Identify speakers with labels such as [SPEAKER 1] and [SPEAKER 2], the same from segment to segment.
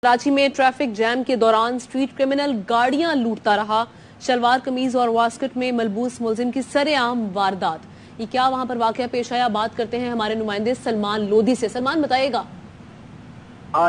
[SPEAKER 1] कराची में traffic jam के दौरान स्ट्रीट क्रिमिनल गाड़ियां लूटता रहा। शलवार कमीज और वास्कट में मलबूस मुलजिम की सरेआम वारदात। ये क्या वहां पर वाकया पेश आया, बात करते हैं हमारे नुमाइंदे सलमान लोधी से। सलमान, बताइएगा।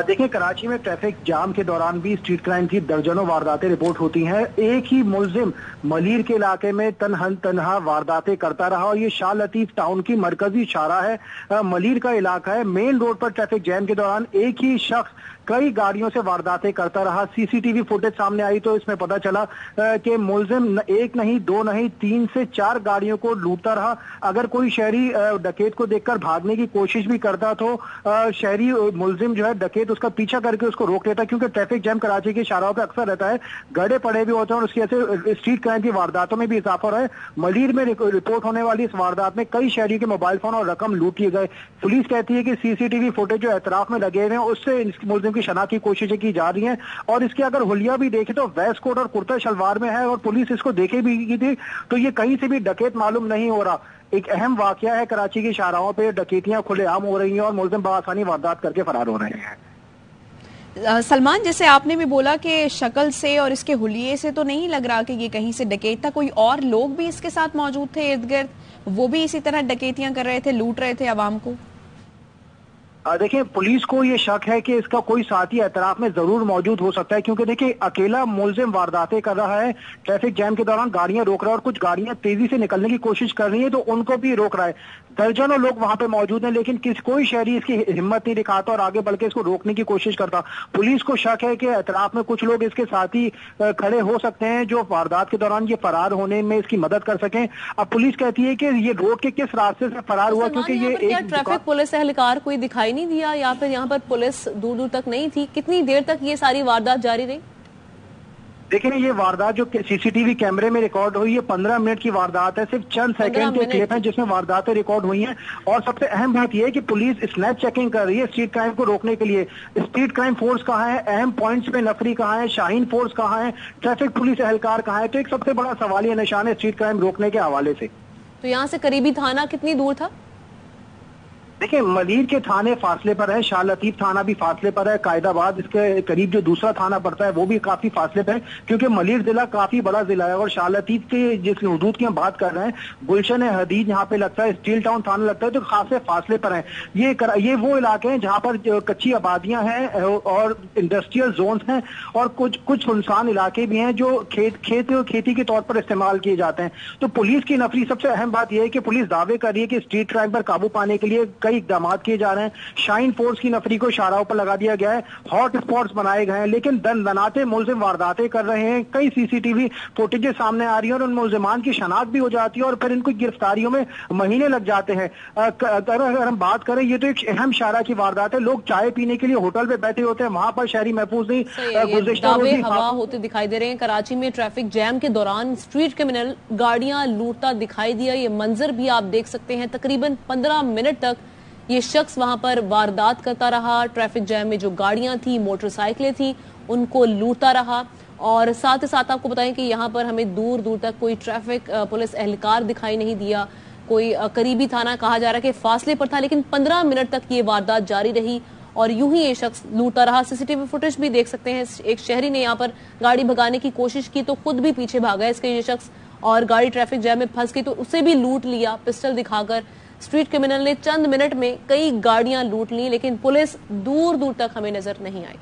[SPEAKER 2] देखिए, कराची में ट्रैफिक जाम के दौरान भी स्ट्रीट क्राइम की दर्जनों वारदातें रिपोर्ट होती हैं। एक ही मुलजिम मलीर के इलाके में तनहा वारदातें करता रहा और ये शाह लतीफ टाउन की मरकजी शारा है, मलीर का इलाका है। मेन रोड पर ट्रैफिक जैम के दौरान एक ही शख्स कई गाड़ियों से वारदातें करता रहा। सीसीटीवी फुटेज सामने आई तो इसमें पता चला कि मुलजिम एक नहीं, दो नहीं, 3 से 4 गाड़ियों को लूटता रहा। अगर कोई शहरी डकैत को देखकर भागने की कोशिश भी करता तो शहरी मुलजिम जो है डकैत उसका पीछा करके उसको रोक लेता, क्योंकि ट्रैफिक जैम कराची के शाहराहों पे अक्सर रहता है, गड्ढे पड़े भी होते हैं और उसकी वजह से स्ट्रीट क्राइम की वारदातों में भी इजाफा हो रहा है। मलीर में रिपोर्ट होने वाली इस वारदात में कई शहरियों के मोबाइल फोन और रकम लूट लिए गए। पुलिस कहती है कि सीसीटीवी फुटेज जो एतराफ में लगे हुए हैं उससे मुलजिम की शनाख्त की कोशिशें की जा रही हैं और इसके अगर हुलिया भी देखे तो वेस्ट कोट और कुर्ता शलवार में है और पुलिस इसको देखे भी की थी, तो ये कहीं से भी डकैत मालूम नहीं हो रहा। एक अहम वाकया है, कराची की शाहराहों पे डकैतियां खुलेआम हो रही हैं और मुलजिम बआसानी वारदात करके फरार हो रहे हैं।
[SPEAKER 3] सलमान, जैसे आपने भी बोला कि शक्ल से और इसके हुलिये से तो नहीं लग रहा कि ये कहीं से डकैत था, कोई और लोग भी इसके साथ मौजूद थे इर्द गिर्द, वो भी इसी तरह डकैतियां कर रहे थे, लूट रहे थे आवाम को?
[SPEAKER 2] देखिए, पुलिस को ये शक है कि इसका कोई साथी एतराफ में जरूर मौजूद हो सकता है, क्योंकि देखिए अकेला मुलजिम वारदातें कर रहा है, ट्रैफिक जैम के दौरान गाड़ियां रोक रहा है और कुछ गाड़ियां तेजी से निकलने की कोशिश कर रही है तो उनको भी रोक रहा है। दर्जनों लोग वहां पे मौजूद हैं, लेकिन कोई शहरी इसकी हिम्मत नहीं दिखाता और आगे बढ़ के इसको रोकने की कोशिश करता। पुलिस को शक है कि एतराफ में कुछ लोग इसके साथी खड़े हो सकते हैं जो वारदात के दौरान ये फरार होने में इसकी मदद कर सकें। अब पुलिस कहती है कि ये रोड के किस रास्ते से फरार हुआ, क्योंकि ये एक
[SPEAKER 1] ट्रैफिक पुलिस एहलकार कोई दिखाई नहीं दिया या फिर यहाँ पर पुलिस दूर दूर तक नहीं थी? कितनी देर तक ये सारी वारदात जारी रही?
[SPEAKER 2] देखिए, ये वारदात जो सीसीटीवी कैमरे में रिकॉर्ड हुई है 15 मिनट की वारदात है, सिर्फ चंद सेकंड के क्लिप हैं जिसमें वारदातें रिकॉर्ड हुई हैं। और सबसे अहम बात यह है कि पुलिस स्नैच चेकिंग कर रही है स्ट्रीट क्राइम को रोकने के लिए। स्ट्रीट क्राइम फोर्स कहाँ है, अहम पॉइंट्स पे नफरी कहाँ है, शाहीन फोर्स कहाँ है, ट्रैफिक पुलिस एहलकार कहाँ है, तो एक सबसे बड़ा सवालिया निशान है स्ट्रीट क्राइम रोकने के हवाले से।
[SPEAKER 1] तो यहाँ से करीबी थाना कितनी दूर था?
[SPEAKER 2] देखिए, मलीर के थाने फासले पर है, शाह लतीफ थाना भी फासले पर है, कायदाबाद इसके करीब जो दूसरा थाना पड़ता है वो भी काफी फासले पर है, क्योंकि मलीर जिला काफी बड़ा जिला है और शाह लतीफ के जिस हदूद की हम बात कर रहे हैं, गुलशन हदीद यहाँ पे लगता है, स्टील टाउन थाना लगता है, तो खासे फासले पर है। ये वो इलाके हैं जहाँ पर कच्ची आबादियां हैं और इंडस्ट्रियल जोन हैं और कुछ सुनसान इलाके भी हैं जो खेती के तौर पर इस्तेमाल किए जाते हैं। तो पुलिस की नफरी, सबसे अहम बात यह है कि पुलिस दावे कर रही है कि स्ट्रीट क्राइम पर काबू पाने के लिए कई इकदाम किए जा रहे हैं। शाहीन फोर्स की नफरी को शाहराहों पर लगा दिया गया है, हॉट स्पॉट्स बनाए गए हैं, लेकिन दनाते मुलजिम वारदातें कर रहे हैं। कई सीसीटीवी फुटेजेस सामने आ रही है और उन मुलजिमान की शनाख्त भी हो जाती है और फिर इनको गिरफ्तारियों में महीने लग जाते हैं। अगर हम बात करें, ये तो एक अहम शाहरा की वारदात है। लोग चाय पीने के लिए होटल पे बैठे होते हैं, वहां पर शहरी महफूज नहीं।
[SPEAKER 1] दावे हवा होते दिखाई दे रहे हैं। कराची में ट्रैफिक जैम के दौरान स्ट्रीट क्रिमिनल गाड़ियां लूटता दिखाई दिया। ये मंजर भी आप देख सकते हैं। तकरीबन 15 मिनट तक ये शख्स वहां पर वारदात करता रहा। ट्रैफिक जैम में जो गाड़ियां थी, मोटरसाइकिलें थी, उनको लूटता रहा। और साथ ही साथ आपको बताएं कि यहाँ पर हमें दूर दूर तक कोई ट्रैफिक पुलिस एहलकार दिखाई नहीं दिया। कोई करीबी थाना कहा जा रहा है कि फासले पर था, लेकिन 15 मिनट तक ये वारदात जारी रही और यूं ही ये शख्स लूटता रहा। सीसीटीवी फुटेज भी देख सकते हैं। एक शहरी ने यहाँ पर गाड़ी भगाने की कोशिश की तो खुद भी पीछे भागा इसके ये शख्स और गाड़ी ट्रैफिक जैम में फंस गई तो उसे भी लूट लिया पिस्टल दिखाकर। स्ट्रीट क्रिमिनल ने चंद मिनट में कई गाड़ियां लूट ली, लेकिन पुलिस दूर दूर तक हमें नजर नहीं आई।